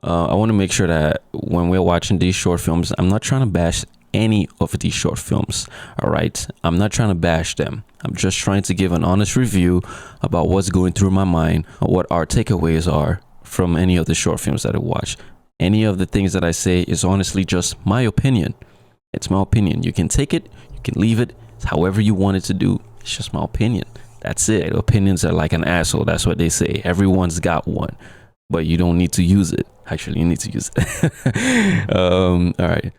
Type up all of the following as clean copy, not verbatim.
I want to make sure that when we're watching these short films, I'm not trying to bash any of these short films. All right, I'm not trying to bash them. I'm just trying to give an honest review about what's going through my mind, or what our takeaways are from any of the short films that I watch. Any of the things that I say is honestly just my opinion. It's my opinion. You can take it, you can leave it, it's however you want it to do. It's just my opinion. That's it. Opinions are like an asshole. That's what they say. Everyone's got one, but you don't need to use it. Actually, you need to use it. All right.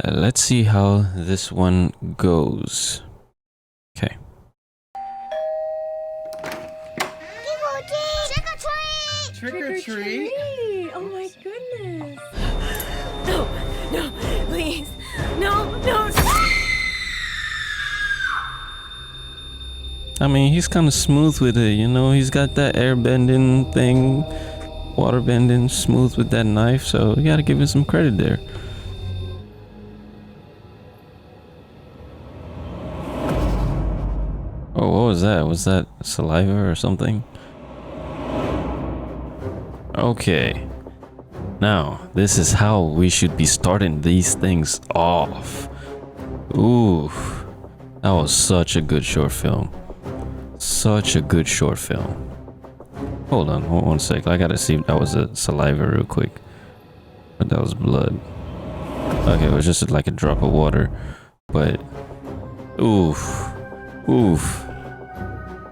Let's see how this one goes. Okay. Trick or treat? Oh my goodness. No, no, please. No, no. I mean, he's kind of smooth with it, you know? He's got that air bending thing, water bending, smooth with that knife, so you gotta give him some credit there. Oh, what was that? Was that saliva or something? Okay. Now, this is how we should be starting these things off. Ooh, that was such a good short film. Such a good short film. Hold on, one sec. I gotta see if that was a saliva real quick. But that was blood. Okay, it was just like a drop of water. But, oof. Oof.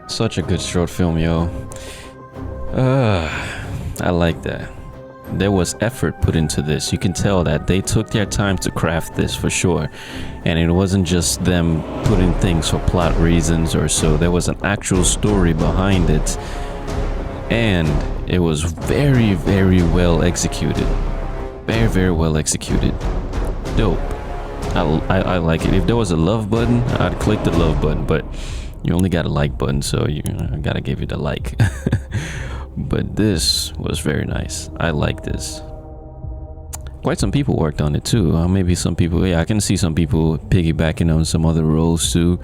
Such a good short film, yo. I like that. There was effort put into this. You can tell that they took their time to craft this for sure. And it wasn't just them putting things for plot reasons or so. There was an actual story behind it. And it was very, very well executed. Very, very well executed. Dope. I like it. If there was a love button, I'd click the love button. But you only got a like button, so I gotta give you the like. But this was very nice. I like this. Quite some people worked on it too. Maybe some people, yeah, I can see some people piggybacking on some other roles too.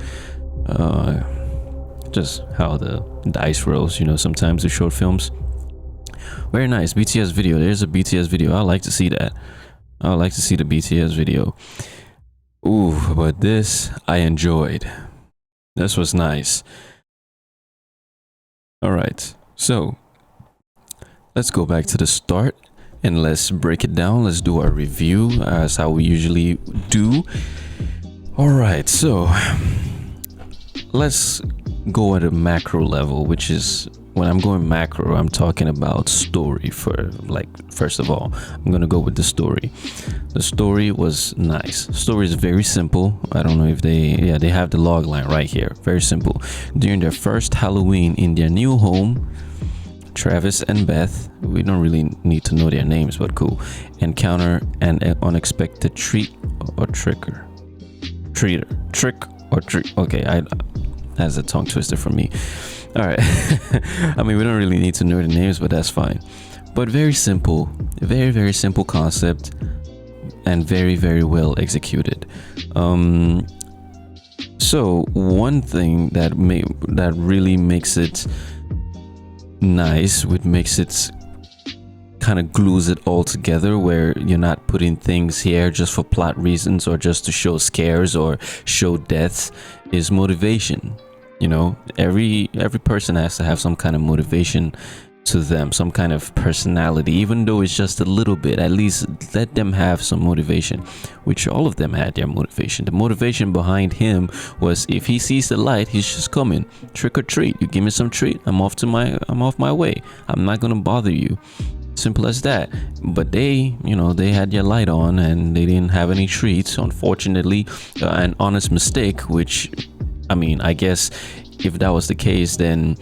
Just how the dice rolls, you know, sometimes the short films. Very nice. BTS video. There's a BTS video. I like to see that. I like to see the BTS video. Ooh, but this I enjoyed. This was nice. All right. So let's go back to the start and let's break it down. Let's do our review as how we usually do. All right, so let's go at a macro level, which is when I'm going macro, I'm talking about story for like, first of all, I'm going to go with the story. The story was nice. The story is very simple. I don't know if they have the log line right here. Very simple. During their first Halloween in their new home, Travis and Beth, we don't really need to know their names, but cool, encounter an unexpected treat or tricker. Trick or treat. Okay, that's a tongue twister for me. All right. I mean, we don't really need to know the names, but that's fine. But very simple, very, very simple concept and very, very well executed. So one thing that really makes it nice, which makes it kind of glues it all together, where you're not putting things here just for plot reasons or just to show scares or show deaths, is motivation. You know, every person has to have some kind of motivation to them, some kind of personality, even though it's just a little bit. At least let them have some motivation, which all of them had their motivation. The motivation behind him was, if he sees the light, he's just coming. Trick or treat. You give me some treat, I'm off my way. I'm not gonna bother you. Simple as that. But they had their light on and they didn't have any treats, unfortunately. An honest mistake, which, I mean, I guess if that was the case, then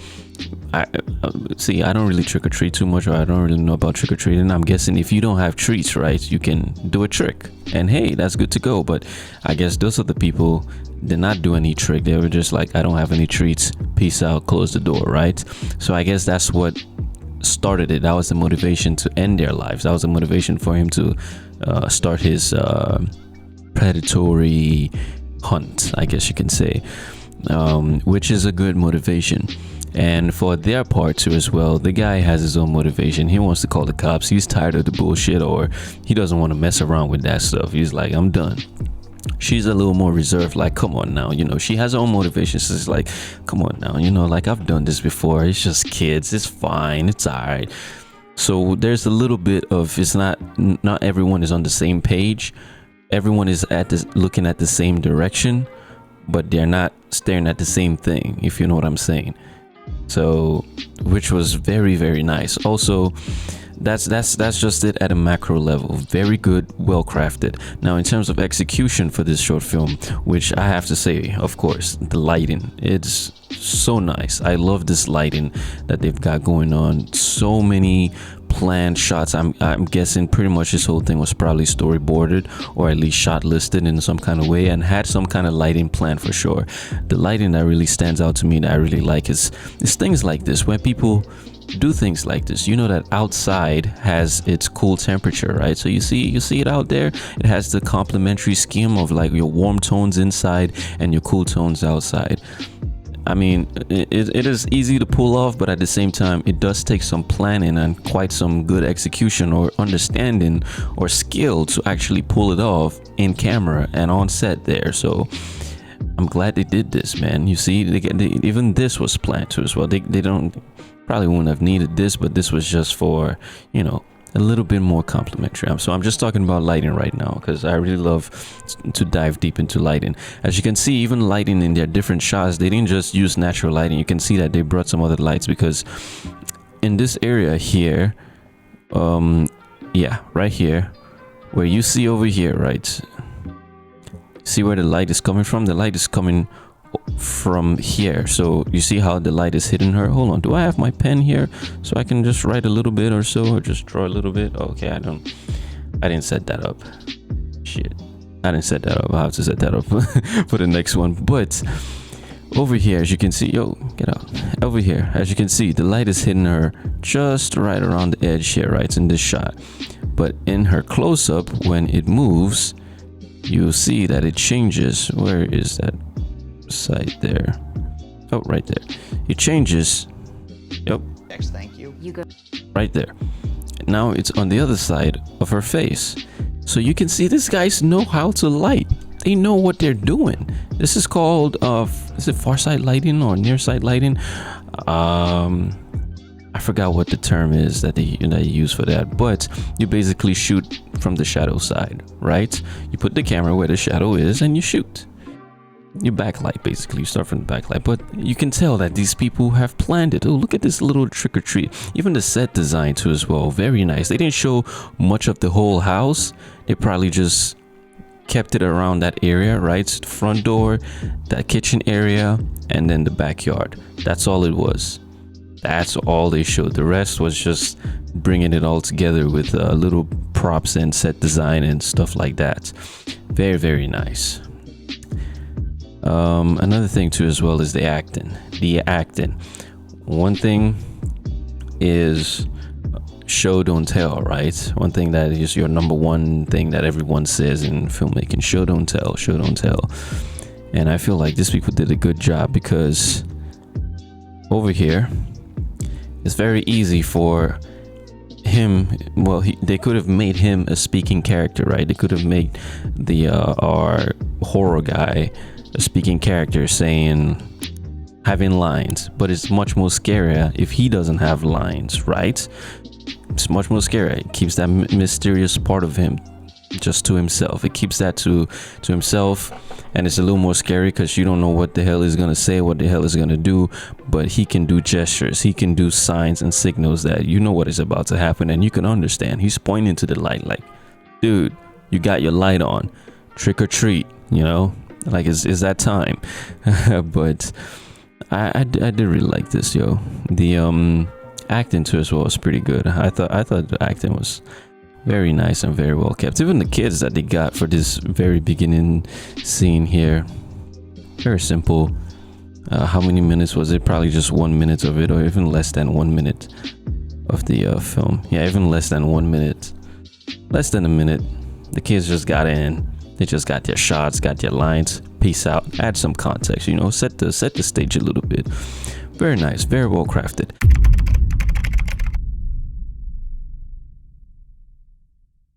I don't really trick or treat too much, or I don't really know about trick or treating. I'm guessing if you don't have treats, right, you can do a trick, and hey, that's good to go. But I guess those are the people did not do any trick. They were just like, I don't have any treats, peace out, close the door, right? So I guess that's what started it. That was the motivation to end their lives. That was the motivation for him to start his predatory hunt, I guess you can say, which is a good motivation. And for their part too as well, the guy has his own motivation. He wants to call the cops. He's tired of the bullshit, or he doesn't want to mess around with that stuff. He's like, I'm done. She's a little more reserved, like, come on now, you know, she has her own motivations. She's like, come on now, you know, like, I've done this before. It's just kids. It's fine. It's all right. So there's a little bit of, it's not everyone is on the same page. Everyone is at this, looking at the same direction, but they're not staring at the same thing, if you know what I'm saying. So, which was very, very nice. Also, that's just it at a macro level. Very good, well crafted. Now, in terms of execution for this short film, which I have to say, of course, the lighting, it's so nice. I love this lighting that they've got going on. So many planned shots. I'm guessing pretty much this whole thing was probably storyboarded, or at least shot listed in some kind of way, and had some kind of lighting plan for sure. The lighting that really stands out to me that I really like is things like this, where people do things like this. You know that outside has its cool temperature, right? So you see it out there. It has the complementary scheme of like your warm tones inside and your cool tones outside. I mean, it is easy to pull off, but at the same time, it does take some planning and quite some good execution or understanding or skill to actually pull it off in camera and on set there. So I'm glad they did this, man. You see, even this was planned too as well. They probably wouldn't have needed this, but this was just for, you know, a little bit more complimentary. So I'm just talking about lighting right now because I really love to dive deep into lighting. As you can see, even lighting in their different shots, they didn't just use natural lighting. You can see that they brought some other lights, because in this area here, yeah, right here, where you see over here, right? See where the light is coming from? The light is coming from here. So you see how the light is hitting her. Hold on, do I have my pen here so I can just write a little bit or so, or just draw a little bit? Okay, I didn't set that up. Shit, I didn't set that up. I'll have to set that up for the next one. But over here, as you can see, yo, get out. Over here, as you can see, the light is hitting her just right around the edge here, right, in this shot. But in her close-up, when it moves, you'll see that it changes. Where is that side there? Oh, right there. It changes. Yep. Next, thank you. You go. Right there. Now it's on the other side of her face. So you can see these guys know how to light. They know what they're doing. This is called is it far side lighting or near side lighting? I forgot what the term is that they use for that, but you basically shoot from the shadow side, right? You put the camera where the shadow is and you shoot. You backlight, basically. You start from the backlight, but you can tell that these people have planned it. Oh, look at this little trick or treat. Even the set design too as well, very nice. They didn't show much of the whole house. They probably just kept it around that area, right? The front door, that kitchen area, and then the backyard. That's all it was. That's all they showed. The rest was just bringing it all together with little props and set design and stuff like that. Very, very nice. Another thing too as well is the acting. One thing is show don't tell, right? One thing that is your number one thing that everyone says in filmmaking: show don't tell. And I feel like these people did a good job, because over here it's very easy for him. Well, they could have made him a speaking character, right? They could have made the our horror guy a speaking character, having lines, but it's much more scarier if he doesn't have lines, right? It's much more scary. It keeps that mysterious part of him just to himself. It keeps that to himself, and it's a little more scary because you don't know what the hell he's gonna say, what the hell is gonna do. But he can do gestures, he can do signs and signals that you know what is about to happen, and you can understand. He's pointing to the light, like, dude, you got your light on, trick or treat, you know, like is that time. But I did really like this, yo. The acting too as well was pretty good. I thought the acting was very nice and very well kept. Even the kids that they got for this very beginning scene here, very simple. How many minutes was it? Probably just 1 minute of it, or even less than 1 minute of the film. Yeah, even less than 1 minute, less than a minute. The kids just got in. They just got their shots, got their lines. Peace out. Add some context, you know, set the stage a little bit. Very nice, very well crafted.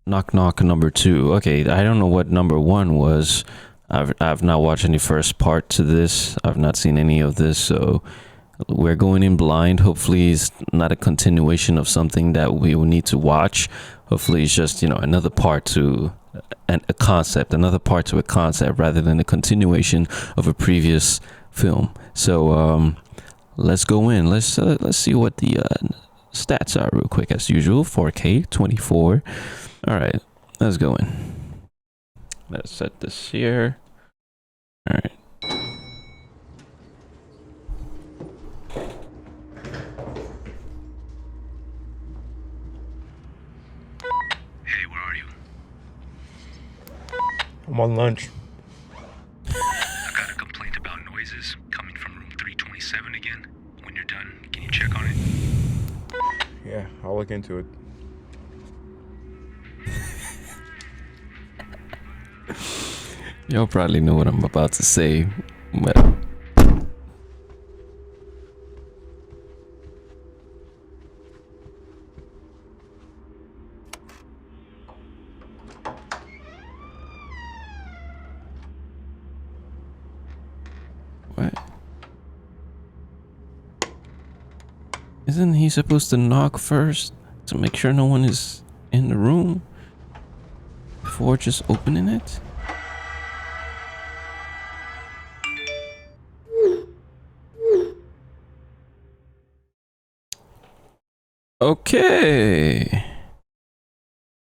Knock Knock number 2. Okay, I don't know what number 1 was. I've not watched any first part to this. I've not seen any of this, so we're going in blind. Hopefully it's not a continuation of something that we will need to watch. Hopefully it's just, you know, another part to a concept, another part to a concept rather than a continuation of a previous film. So let's go in. Let's see what the stats are real quick as usual. 4K 24. All right, let's go in. Let's set this here. All right. Hey, where are you? I'm on lunch. I got a complaint about noises coming from room 327 again. When you're done, can you check on it? Yeah, I'll look into it. Y'all probably know what I'm about to say, but what? Isn't he supposed to knock first to make sure no one is in the room before just opening it? Okay.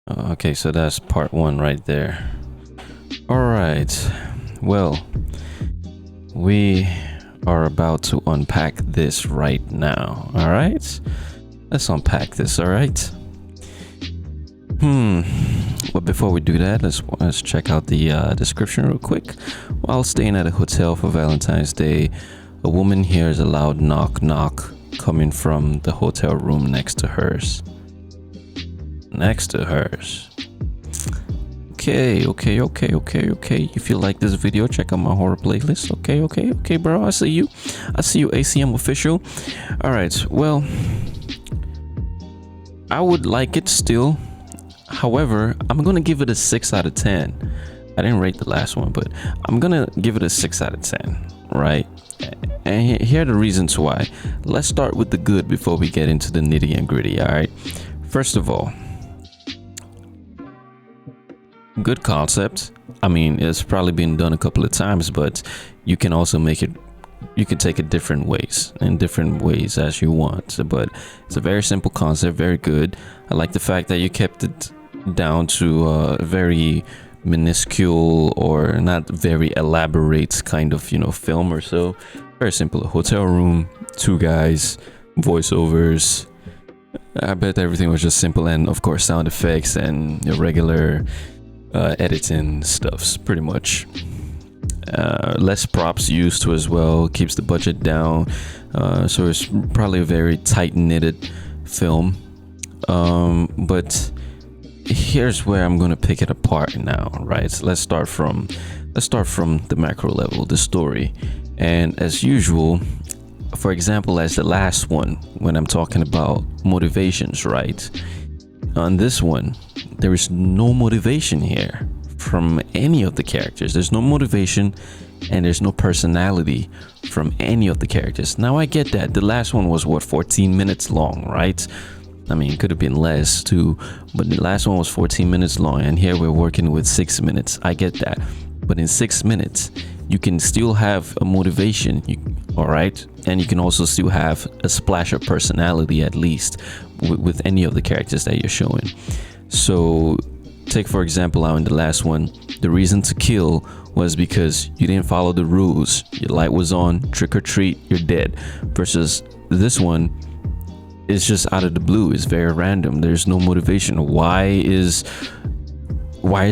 Okay, so that's part 1 right there. All right. Well, we are about to unpack this right now. All right. Let's unpack this. All right. But before we do that, let's check out the description real quick. While staying at a hotel for Valentine's Day, a woman hears a loud knock knock coming from the hotel room next to hers. Okay. If you like this video, check out my horror playlist. Okay, bro. I see you, ACM official. All right. Well, I would like it still. However, I'm gonna give it a 6 out of 10. I didn't rate the last one, but I'm gonna give it a 6 out of 10. Right? And here are the reasons why. Let's start with the good before we get into the nitty and gritty. All right. First of all, good concept. I mean, it's probably been done a couple of times, but you can also make it, you can take it different ways as you want. But it's a very simple concept, very good. I like the fact that you kept it down to a very minuscule or not very elaborate kind of, you know, film or so. Very simple. A hotel room, 2 guys, voiceovers. I bet everything was just simple, and of course sound effects and your regular editing stuffs, pretty much. Less props used to as well, keeps the budget down. So it's probably a very tight-knitted film. But here's where I'm gonna pick it apart now, right? So let's start from the macro level, the story. And as usual, for example, as the last one, when I'm talking about motivations, right? On this one, there is no motivation here from any of the characters. There's no motivation and there's no personality from any of the characters. Now I get that. The last one was what, 14 minutes long, right? I mean, it could have been less too, but the last one was 14 minutes long, and here we're working with 6 minutes. I get that. But in 6 minutes, you can still have a motivation, all right? And you can also still have a splash of personality, at least, with any of the characters that you're showing. So take, for example, out in the last one, the reason to kill was because you didn't follow the rules. Your light was on, trick or treat, you're dead. Versus this one, it's just out of the blue. It's very random. There's no motivation. Why is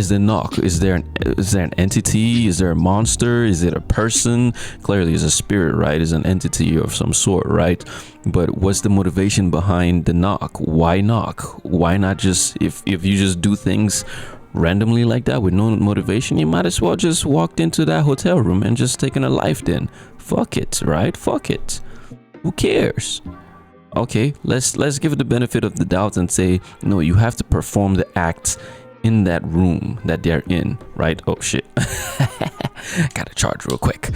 the knock? Is there an entity? Is there a monster? Is it a person? Clearly it's a spirit, right? It's an entity of some sort, right? But what's the motivation behind the knock? Why knock? Why not just, if you just do things randomly like that with no motivation, you might as well just walked into that hotel room and just taken a life then. Fuck it, right? Fuck it. Who cares? Okay, let's give it the benefit of the doubt and say no, you have to perform the acts in that room that they're in, right? Oh shit. Gotta charge real quick.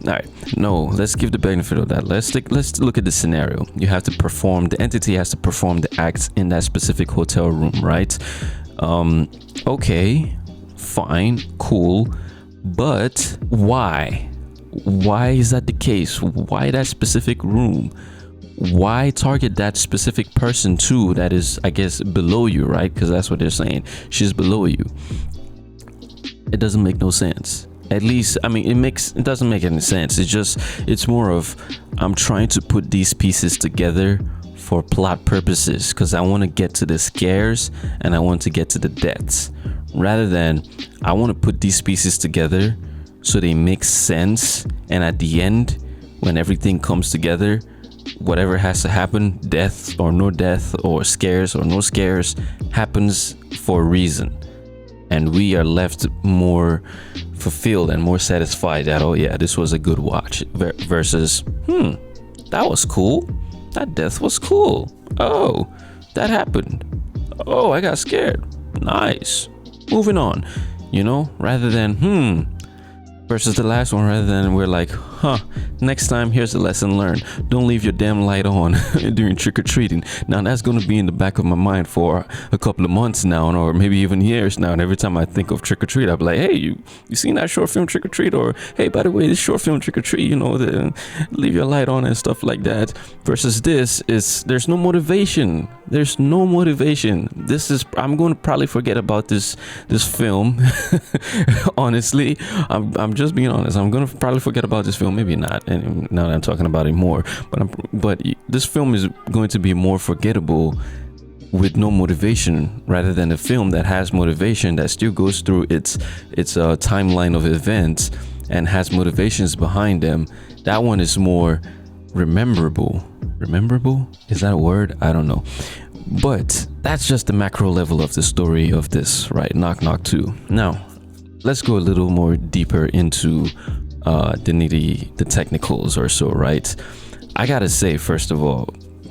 All right, no, let's give the benefit of that. Let's look at the scenario. You have to perform, the entity has to perform the acts in that specific hotel room, right? Okay, fine, cool, but why is that the case? Why that specific room? Why target that specific person too that is, I guess, below you, right? Because that's what they're saying, she's below you. It doesn't make no sense. At least, I mean, it doesn't make any sense. It's more of, I'm trying to put these pieces together for plot purposes, because I want to get to the scares and I want to get to the deaths, rather than I want to put these pieces together so they make sense, and at the end, when everything comes together, whatever has to happen, death or no death, or scares or no scares, happens for a reason, and we are left more fulfilled and more satisfied that, oh yeah, this was a good watch, versus that was cool, that death was cool, oh, that happened, oh, I got scared, nice, moving on, you know, rather than versus the last one, rather than we're like, next time, here's the lesson learned. Don't leave your damn light on during trick-or-treating. Now, that's going to be in the back of my mind for a couple of months now, or maybe even years now. And every time I think of trick-or-treat, I'll be like, hey, you seen that short film Trick-or-Treat? Or, hey, by the way, this short film Trick-or-Treat, you know, leave your light on and stuff like that. Versus this is, there's no motivation. There's no motivation. I'm going to probably forget about this film. Honestly, I'm just being honest. I'm going to probably forget about this film. Maybe not, and now that I'm talking about it more, but this film is going to be more forgettable with no motivation, rather than a film that has motivation, that still goes through its timeline of events and has motivations behind them. That one is more rememberable. Is that a word? I don't know, but that's just the macro level of the story of this, right? Knock Knock 2. Now let's go a little more deeper into the technicals or so, right? I gotta say, first of all,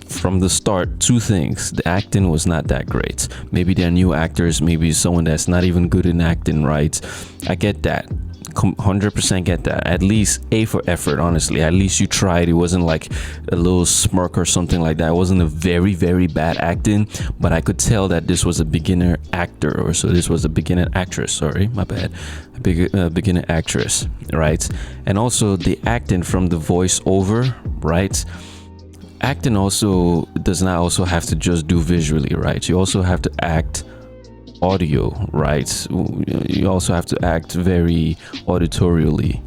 from the start, two things: the acting was not that great. Maybe they're new actors, maybe someone that's not even good in acting, right? I get that, 100% get that. At least A for effort, honestly. At least you tried. It wasn't like a little smirk or something like that. It wasn't a very, very bad acting, but I could tell that this was a beginner actor, or so this was a beginner actress, sorry, my bad, a beginner actress, right? And also the acting from the voiceover, right? Acting also does not also have to just do visually, right? You also have to act audio, right? You also have to act very auditorially.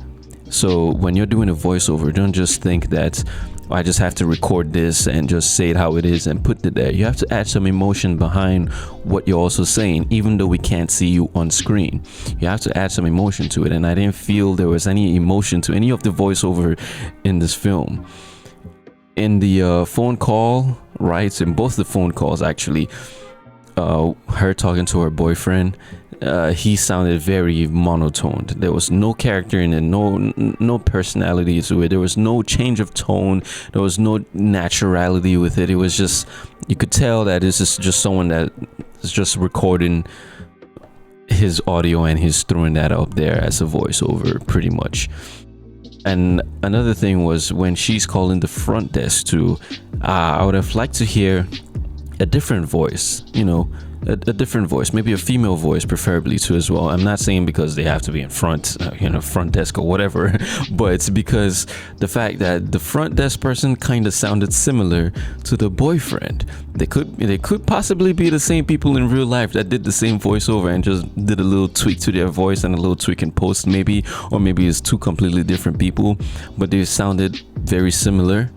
So when you're doing a voiceover, don't just think that I just have to record this and just say it how it is and put it there. You have to add some emotion behind what you're also saying, even though we can't see you on screen. You have to add some emotion to it, and I didn't feel there was any emotion to any of the voiceover in this film. In the phone call, right? In both the phone calls, actually, her talking to her boyfriend, he sounded very monotone. There was no character in it, no personality to it. There was no change of tone. There was no naturality with it. It was just, you could tell that this is just someone that is just recording his audio and he's throwing that up there as a voiceover, pretty much. And another thing was when she's calling the front desk too, I would have liked to hear a different voice, you know, a different voice, maybe a female voice preferably too as well. I'm not saying because they have to be in front, front desk or whatever, but it's because the fact that the front desk person kind of sounded similar to the boyfriend. They could possibly be the same people in real life that did the same voiceover and just did a little tweak to their voice and a little tweak in post maybe, or maybe it's two completely different people, but they sounded very similar,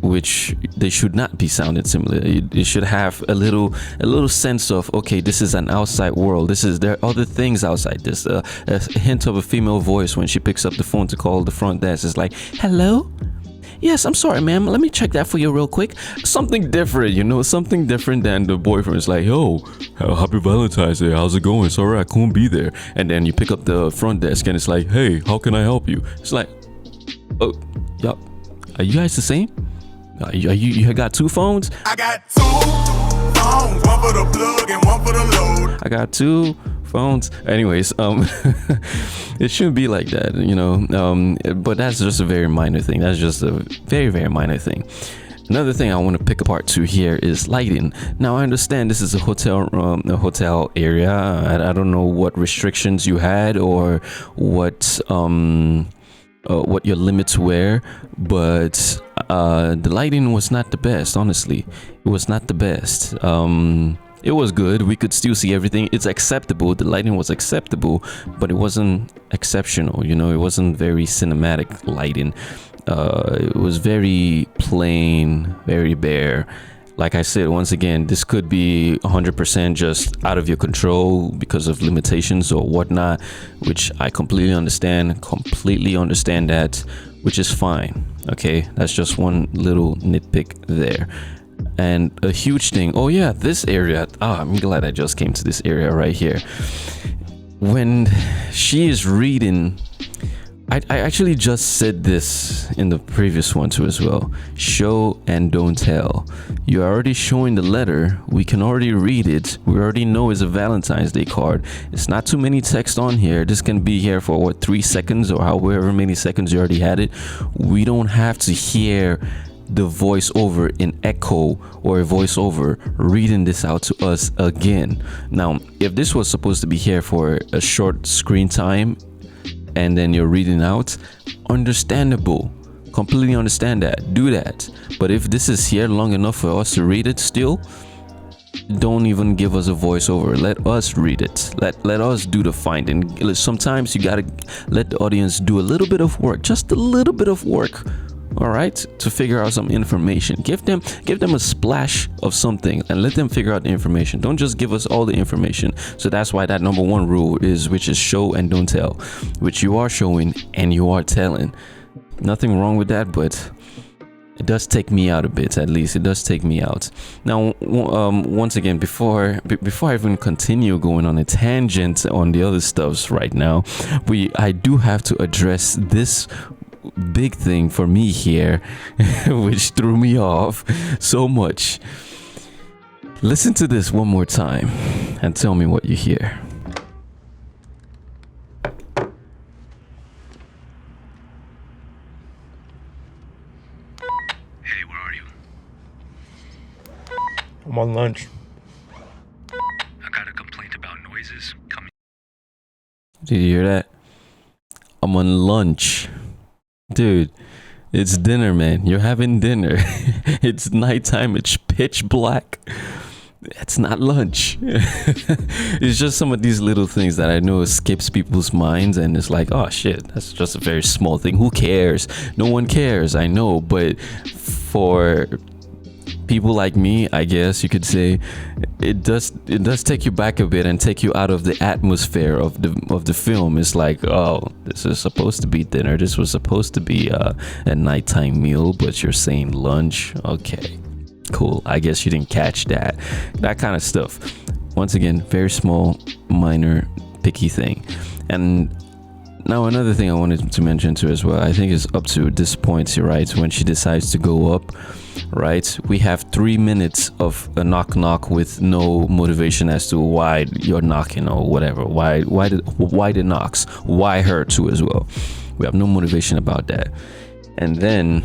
which they should not be sounded similar. It should have a little sense of, okay, this is an outside world. There are other things outside this. A hint of a female voice when she picks up the phone to call the front desk is like, hello? Yes, I'm sorry, ma'am. Let me check that for you real quick. Something different, something different than the boyfriend is like, yo, happy Valentine's Day. How's it going? Sorry, I couldn't be there. And then you pick up the front desk and it's like, hey, how can I help you? It's like, oh, yup. Are you guys the same? You got two phones? I got two phones, one for the plug and one for the load. I got two phones. Anyways, it shouldn't be like that, you know. But that's just a very minor thing. That's just a very, very minor thing. Another thing I want to pick apart to here is lighting. Now I understand this is a hotel area. I don't know what restrictions you had or what your limits were, but the lighting was not the best. Honestly, it was not the best. It was good. We could still see everything. It's acceptable. The lighting was acceptable, but it wasn't exceptional. You know, it wasn't very cinematic lighting. It was very plain, very bare. Like I said, once again, this could be 100% just out of your control because of limitations or whatnot, which I completely understand that, which is fine. Okay, that's just one little nitpick there. And a huge thing, oh yeah, this area, I'm glad I just came to this area right here. When she is reading, I actually just said this in the previous one too as well. Show and don't tell. You're already showing the letter. We can already read it. We already know it's a Valentine's Day card. It's not too many text on here. This can be here for what, 3 seconds or however many seconds you already had it. We don't have to hear the voiceover in echo or a voiceover reading this out to us again. Now, if this was supposed to be here for a short screen time and then you're reading out, understandable, completely understand that, do that. But if this is here long enough for us to read it still, don't even give us a voiceover. Let us read it. Let us do the finding. Sometimes you gotta let the audience do a little bit of work, just a little bit of work, all right, to figure out some information. Give them a splash of something and let them figure out the information. Don't just give us all the information. So that's why that number one rule is, which is show and don't tell, which you are showing and you are telling. Nothing wrong with that, but it does take me out a bit. At least it does take me out. Now, once again, before I even continue going on a tangent on the other stuffs right now, I do have to address this big thing for me here, which threw me off so much. Listen to this one more time and tell me what you hear. Hey, where are you? I'm on lunch. I got a complaint about noises coming. Did you hear that? I'm on lunch. Dude, it's dinner, man. You're having dinner. It's nighttime. It's pitch black. It's not lunch. It's just some of these little things that I know escapes people's minds, and it's like, oh shit, that's just a very small thing. Who cares? No one cares, I know, but for people like me, I guess you could say, it does take you back a bit and take you out of the atmosphere of the film. It's like, oh, this is supposed to be dinner. This was supposed to be a nighttime meal, but you're saying lunch. Okay, cool. I guess you didn't catch that kind of stuff. Once again, very small, minor, picky thing. And now another thing I wanted to mention too as well, I think it's up to this point, right, when she decides to go up, right? We have 3 minutes of a knock with no motivation as to why you're knocking or whatever. Why the knocks? Why her too as well? We have no motivation about that. And then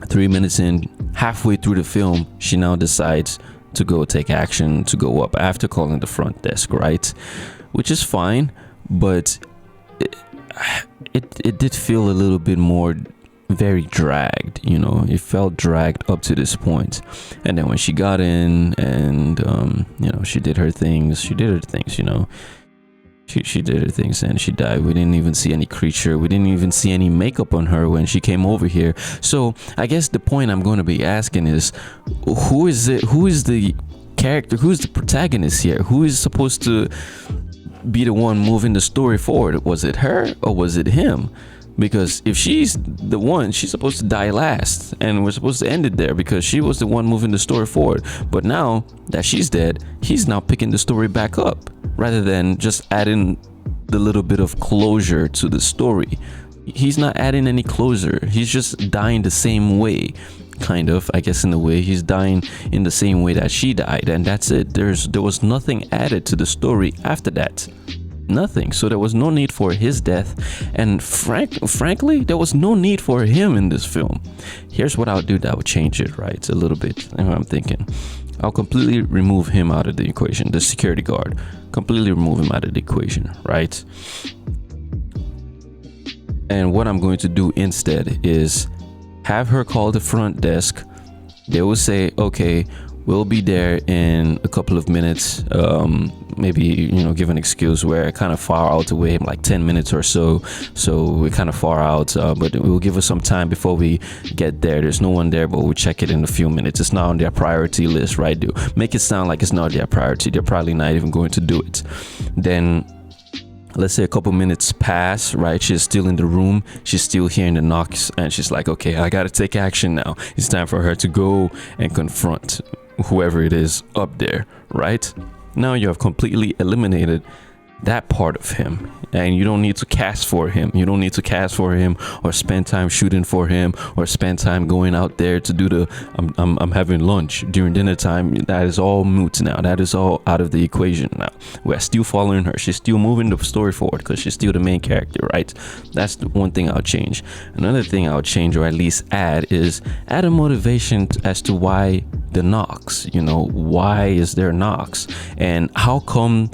3 minutes in, halfway through the film, she now decides to go take action, to go up after calling the front desk, right? Which is fine, but it did feel a little bit more very dragged, you know. It felt dragged up to this point. And then when she got in and you know, she did her things, you know, she did her things and she died. We didn't even see any creature, we didn't even see any makeup on her when she came over here. So I guess the point I'm going to be asking is, who is the character, who's the protagonist here? Who is supposed to be the one moving the story forward? Was it her or was it him? Because if she's the one, she's supposed to die last, and we're supposed to end it there because she was the one moving the story forward. But now that she's dead, he's now picking the story back up rather than just adding the little bit of closure to the story. He's not adding any closure. He's just dying the same way. kind of, I guess, in a way. He's dying in the same way that she died, and that's it. There was nothing added to the story after that. Nothing. So there was no need for his death, and frankly, there was no need for him in this film. Here's what I'll do that would change it, right? A little bit. And I'm thinking, I'll completely remove him out of the equation. The security guard, completely remove him out of the equation, right? And what I'm going to do instead is have her call the front desk. They will say, okay, we'll be there in a couple of minutes. Maybe, you know, give an excuse where kind of far out away, like 10 minutes or so. So we're kind of far out, but it will give us some time before we get there. There's no one there, but we'll check it in a few minutes. It's not on their priority list, right? Do make it sound like it's not their priority. They're probably not even going to do it. Then let's say a couple minutes pass, right? She's still in the room. She's still hearing the knocks, and she's like, okay, I got to take action now. It's time for her to go and confront whoever it is up there, right? Now you have completely eliminated that part of him, and you don't need to cast for him. You don't need to cast for him or spend time shooting for him or spend time going out there to do the I'm having lunch during dinner time. That is all moot now. That is all out of the equation now. We're still following her. She's still moving the story forward because she's still the main character, right? That's the one thing I'll change. Another thing I'll change, or at least add a motivation as to why the knocks. You know, why is there knocks, and how come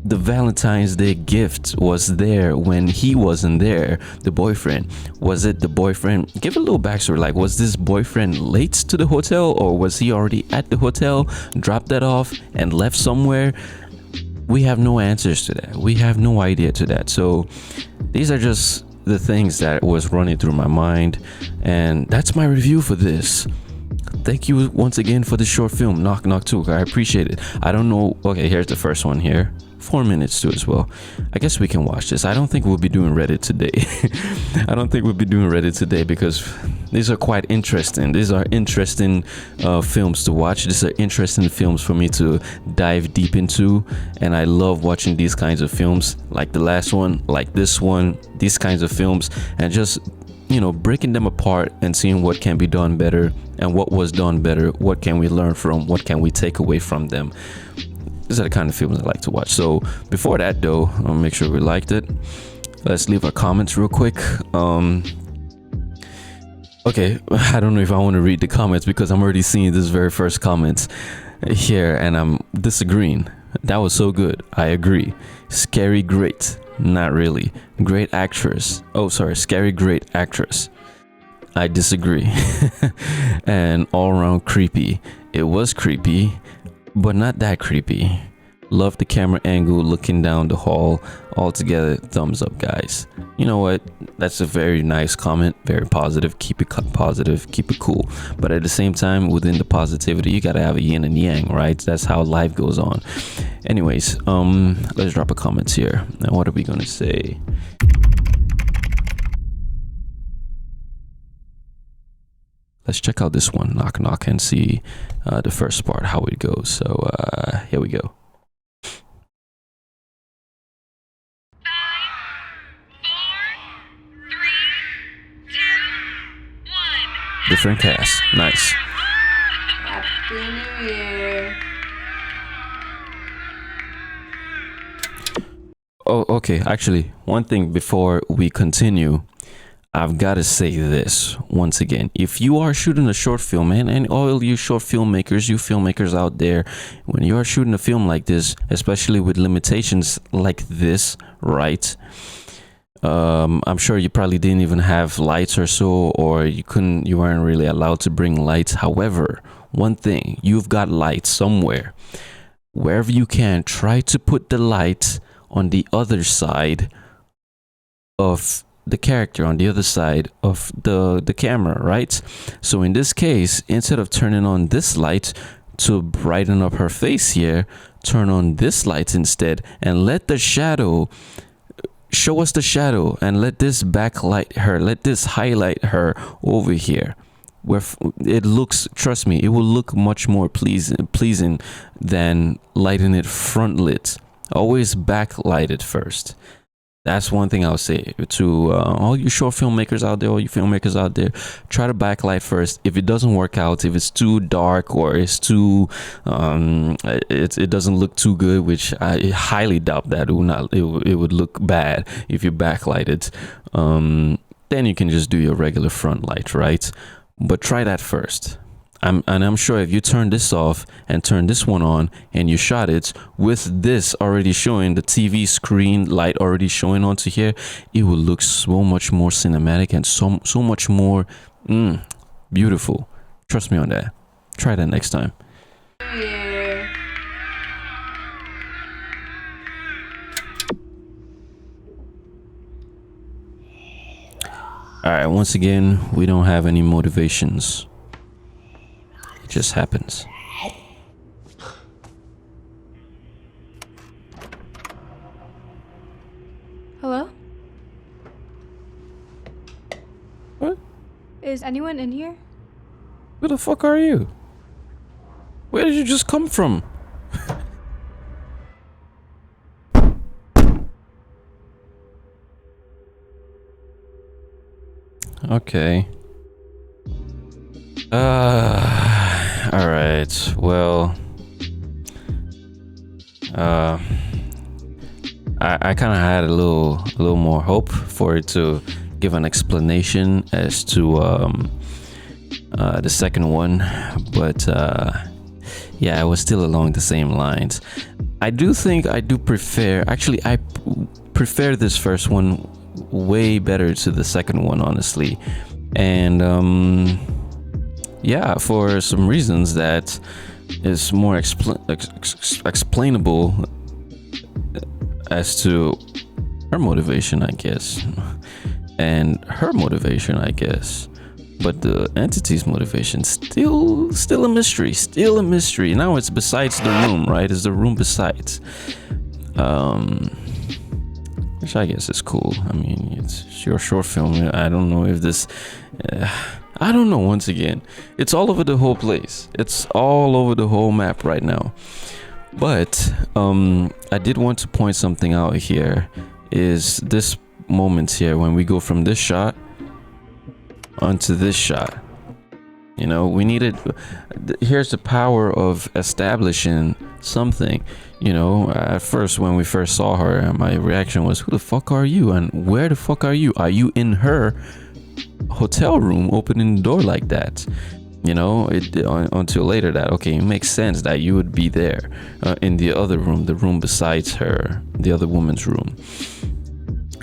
the Valentine's Day gift was there when he wasn't there? The boyfriend, was it the boyfriend? Give a little backstory. Like, was this boyfriend late to the hotel, or was he already at the hotel, dropped that off and left somewhere? We have no answers to that. We have no idea to that. So these are just the things that was running through my mind, and that's my review for this. Thank you once again for the short film, Knock Knock 2. I appreciate it. I don't know. Okay, here's the first one here. 4 minutes too as well. I guess we can watch this. I don't think we'll be doing Reddit today. I don't think we'll be doing Reddit today because these are quite interesting. These are interesting films to watch. These are interesting films for me to dive deep into, and I love watching these kinds of films, like the last one, like this one, these kinds of films, and just, you know, breaking them apart and seeing what can be done better and what was done better. What can we learn from? What can we take away from them? These are the kind of films I like to watch. So before that though, I'll make sure we liked it. Let's leave our comments real quick. Okay, I don't know if I want to read the comments because I'm already seeing this very first comments here and I'm disagreeing. That was so good. I agree. Scary great. Not really. Great actress. Oh, sorry. Scary great actress. I disagree. And all around creepy. It was creepy, but not that creepy. Love the camera angle looking down the hall. Altogether, thumbs up, guys. You know what? That's a very nice comment. Very positive. Keep it positive. Keep it cool. But at the same time, within the positivity, you gotta have a yin and yang, right? That's how life goes on. Anyways, let's drop a comments here. Now, what are we gonna say? Let's check out this one, Knock Knock, and see the first part, how it goes. So here we go. 5, 4, 3, 2, 1. Different cast. Nice. Happy New Year. Oh, okay. Actually, one thing before we continue, I've got to say this once again. If you are shooting a short film, and all you short filmmakers, you filmmakers out there, when you are shooting a film like this, especially with limitations like this, right? I'm sure you probably didn't even have lights or so, or you weren't really allowed to bring lights. However, one thing, you've got lights somewhere. Wherever you can, try to put the light on the other side of the character, on the other side of the camera, right? So in this case, instead of turning on this light to brighten up her face here, turn on this light instead and let the shadow show us the shadow, and let this backlight her, let this highlight her over here where it looks, trust me, it will look much more pleasing than lighting it front lit. Always backlight it first. That's one thing I'll say to all you short filmmakers out there, all you filmmakers out there. Try to backlight first. If it doesn't work out, if it's too dark or it's too, it doesn't look too good, which I highly doubt that it would not. It would look bad if you backlight it. Then you can just do your regular front light, right? But try that first. I'm sure if you turn this off and turn this one on and you shot it with this already showing, the TV screen light already showing onto here, it will look so much more cinematic and so much more beautiful. Trust me on that. Try that next time. New Year. All right, once again, we don't have any motivations. It just happens. Hello? What? Is anyone in here? Who the fuck are you? Where did you just come from? Okay. All right. Well, I kind of had a little more hope for it to give an explanation as to the second one, but yeah, I was still along the same lines. I do prefer. Actually, I prefer this first one way better to the second one, honestly, and yeah, for some reasons that is more explainable as to her motivation, I guess, and her motivation, I guess. But the entity's motivation still a mystery. Now it's besides the room, right? It's the room besides, which I guess is cool. I mean, it's your short film. I don't know if this. I don't know. Once again, it's all over the whole place. It's all over the whole map right now. But I did want to point something out here. Is this moment here when we go from this shot onto this shot? You know, we needed. Here's the power of establishing something. You know, at first when we first saw her, my reaction was, "Who the fuck are you? And where the fuck are you? Are you in her hotel room opening the door like that?" You know, until later that, okay, it makes sense that you would be there in the other room, the room besides her, the other woman's room.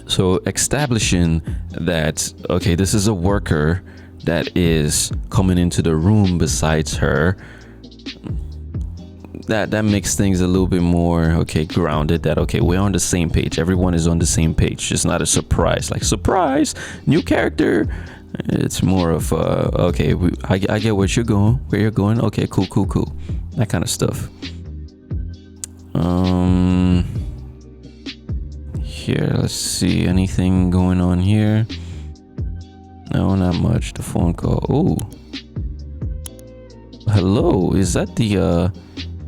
So establishing that, okay, this is a worker that is coming into the room besides her, that makes things a little bit more, okay, grounded, that, okay, we're on the same page. Everyone is on the same page. It's not a surprise, like, surprise, new character. It's more of, okay, I get where you're going. Okay, cool. That kind of stuff. Here, let's see, anything going on here? No, not much. The phone call. Oh, hello. Is that the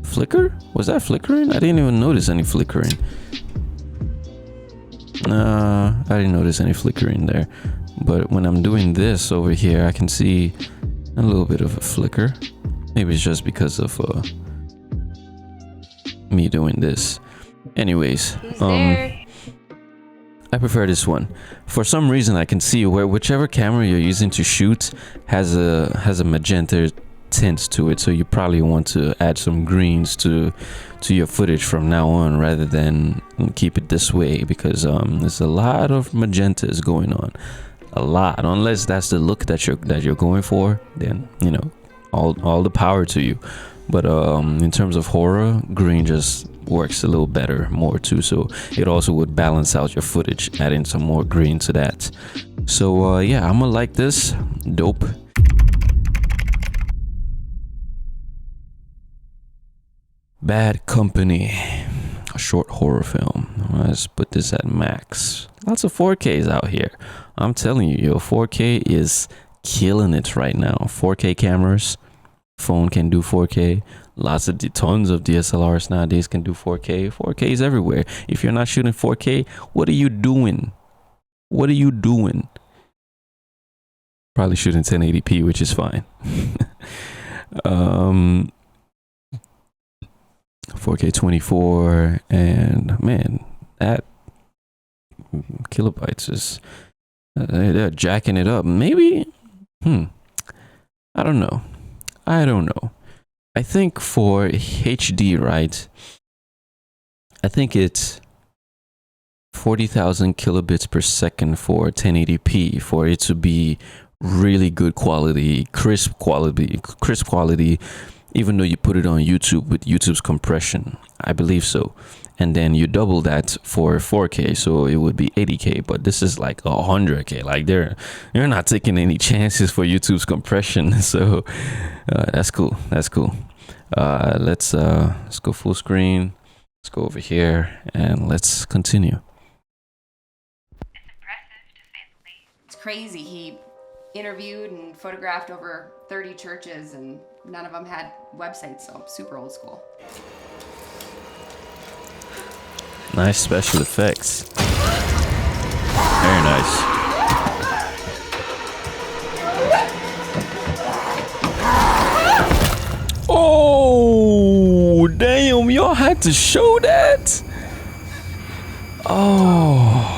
flicker? Was that flickering? I didn't even notice any flickering. I didn't notice any flickering there. But when I'm doing this over here, I can see a little bit of a flicker. Maybe it's just because of me doing this. Anyways, Who's there? I prefer this one. For some reason, I can see where whichever camera you're using to shoot has a magenta tint to it, so you probably want to add some greens to your footage from now on, rather than keep it this way, because there's a lot of magentas going on. A lot. Unless that's the look that you're going for, then, you know, all the power to you. But in terms of horror, green just works a little better, more too. So it also would balance out your footage, adding some more green to that. So yeah, I'm gonna like this. Dope. Bad Company, a short horror film. Let's put this at max. Lots of 4Ks out here. I'm telling you, 4K is killing it right now. 4K cameras, phone can do 4K. Tons of DSLRs nowadays can do 4K. 4K is everywhere. If you're not shooting 4K, what are you doing? What are you doing? Probably shooting 1080p, which is fine. 4K 24, and man, that kilobytes is they're jacking it up. Maybe, I don't know. I think for HD, right? I think it's 40,000 kilobits per second for 1080p for it to be really good quality, crisp quality, even though you put it on YouTube with YouTube's compression. I believe so. And then you double that for 4K, so it would be 80K, but this is like 100K. Like you're not taking any chances for YouTube's compression. So that's cool. Let's go full screen. Let's go over here and let's continue. It's crazy. He interviewed and photographed over 30 churches, and none of them had websites, so super old school. Nice special effects. Very nice. Oh, damn, y'all had to show that? Oh.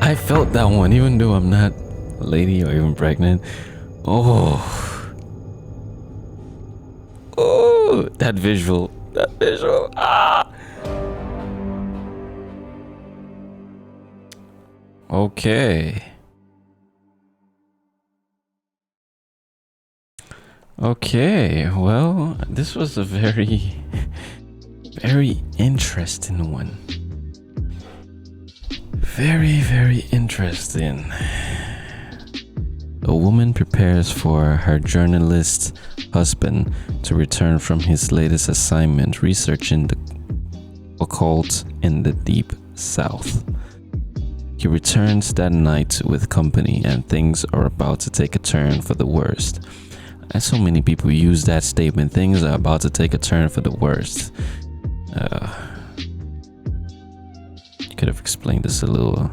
I felt that one, even though I'm not a lady or even pregnant. Oh, that visual. Ah. Okay, well, this was a very interesting one. Very interesting. A woman prepares for her journalist husband to return from his latest assignment researching the occult in the deep south. He returns that night with company, and things are about to take a turn for the worst. And so many people use that statement, things are about to take a turn for the worst. You could have explained this a little.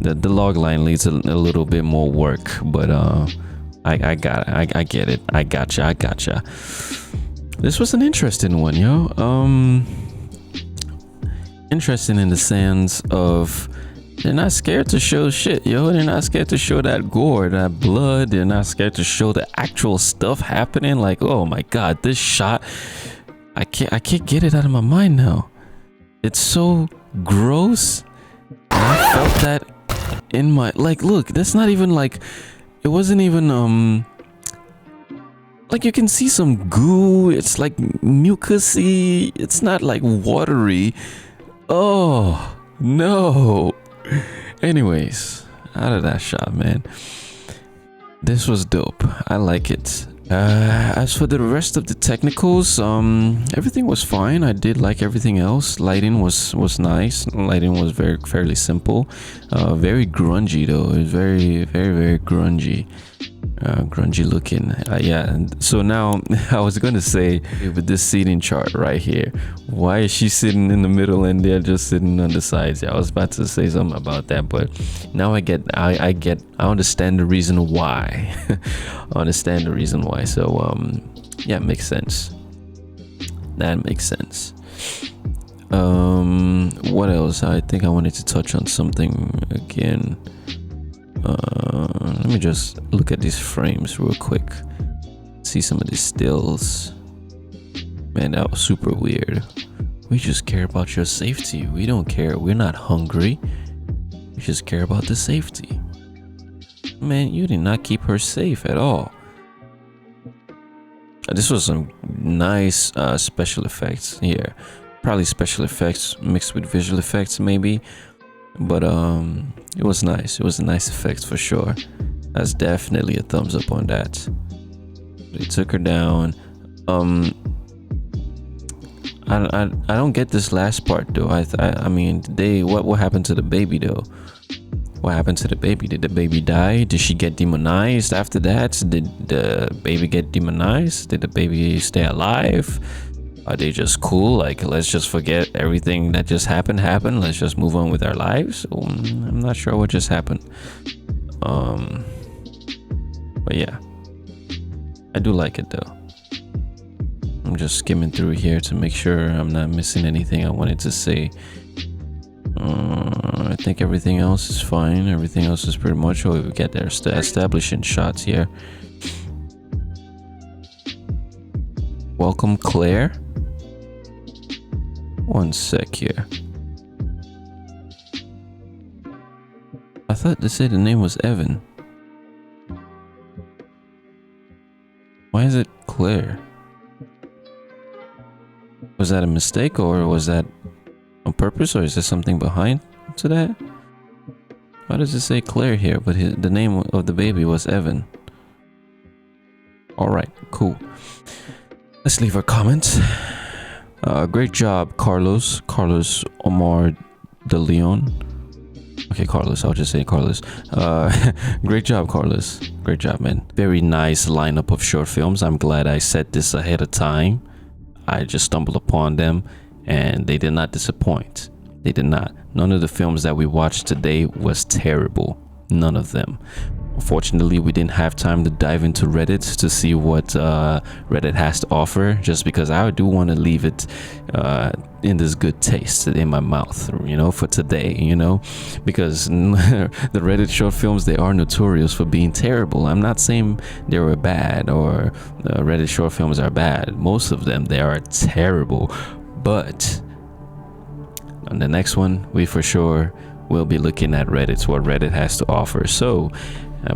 The log line needs a little bit more work, but I got it. I get it. I gotcha. This was an interesting one, yo. Interesting in the sense of they're not scared to show shit, yo. They're not scared to show that gore, that blood. They're not scared to show the actual stuff happening. Like, oh my god, this shot, I can't get it out of my mind now. It's so gross. And I felt that in my, like, look, that's not even like, it wasn't even like, you can see some goo. It's like mucusy. It's not like watery. Oh no. Anyways, out of that shot, man, this was dope. I like it. As for the rest of the technicals, everything was fine. I did like everything else. Lighting was nice. Lighting was fairly simple. Very grungy though. It was very grungy. Grungy looking. Yeah. And so now I was gonna say, with this seating chart right here, why is she sitting in the middle and they're just sitting on the sides? Yeah, I was about to say something about that, but now I understand the reason why. I understand the reason why. So yeah, it makes sense. That makes sense. What else? I think I wanted to touch on something again. Let me just look at these frames real quick. See some of these stills. Man, that was super weird. We just care about your safety. We don't care. We're not hungry. We just care about the safety. Man, you did not keep her safe at all. This was some nice special effects here. Probably special effects mixed with visual effects maybe. But it was nice. It was a nice effect for sure. That's definitely a thumbs up on that. They took her down. I don't get this last part though. I mean, what happened to the baby though? What happened to the baby? Did the baby die? Did she get demonized after that? Did the baby get demonized? Did the baby stay alive? Are they just cool? Like, let's just forget everything that just happened. Let's just move on with our lives. I'm not sure what just happened. But yeah, I do like it though. I'm just skimming through here to make sure I'm not missing anything I wanted to say. I think everything else is fine. Everything else is pretty much what we get there. Establishing shots here. Welcome, Claire. One sec here. I thought they said the name was Evan. Why is it Claire? Was that a mistake, or was that on purpose, or is there something behind to that? Why does it say Claire here, but the name of the baby was Evan? Alright, cool. Let's leave our comments. Great job, Carlos Omar de Leon. Okay, Carlos, I'll just say Carlos. Great job, Carlos. Great job, man. Very nice lineup of short films. I'm glad I set this ahead of time. I just stumbled upon them and they did not disappoint. They did not. None of the films that we watched today was terrible. None of them. Unfortunately, we didn't have time to dive into Reddit to see what Reddit has to offer, just because I do want to leave it in this good taste in my mouth, you know, for today, you know, because the Reddit short films, they are notorious for being terrible. I'm not saying they were bad or Reddit short films are bad. Most of them, they are terrible. But on the next one, we for sure will be looking at Reddit, what Reddit has to offer. So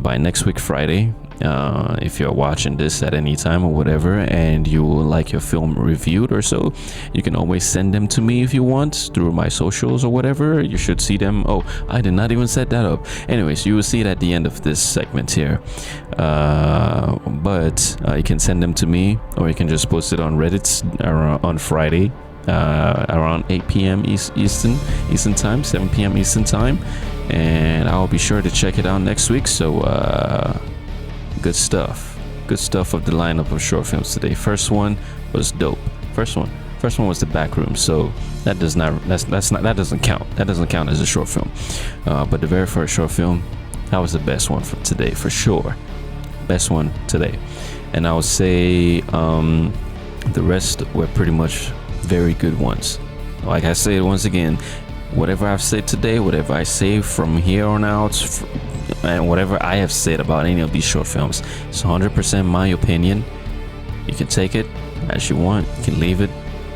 by next week Friday, if you're watching this at any time or whatever and you would like your film reviewed or so, you can always send them to me if you want through my socials or whatever. You should see them. Oh, I did not even set that up. Anyways, you will see it at the end of this segment here, but you can send them to me, or you can just post it on Reddit on Friday around 8 p.m. Eastern time, 7 p.m. Eastern time, and I'll be sure to check it out next week. So good stuff of the lineup of short films today. First one was dope. First one was The Back Room, so that doesn't count as a short film. But the very first short film, that was the best one for today for sure. Best one today. And I would say the rest were pretty much very good ones. Like I said once again, whatever I've said today, whatever I say from here on out, and whatever I have said about any of these short films, it's 100% my opinion. You can take it as you want, you can leave it,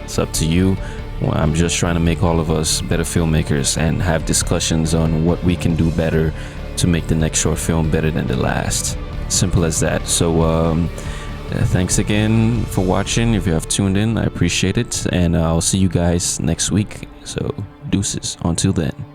it's up to you. Well, I'm just trying to make all of us better filmmakers and have discussions on what we can do better to make the next short film better than the last. Simple as that. So thanks again for watching. If you have tuned in, I appreciate it, and I'll see you guys next week. So deuces until then.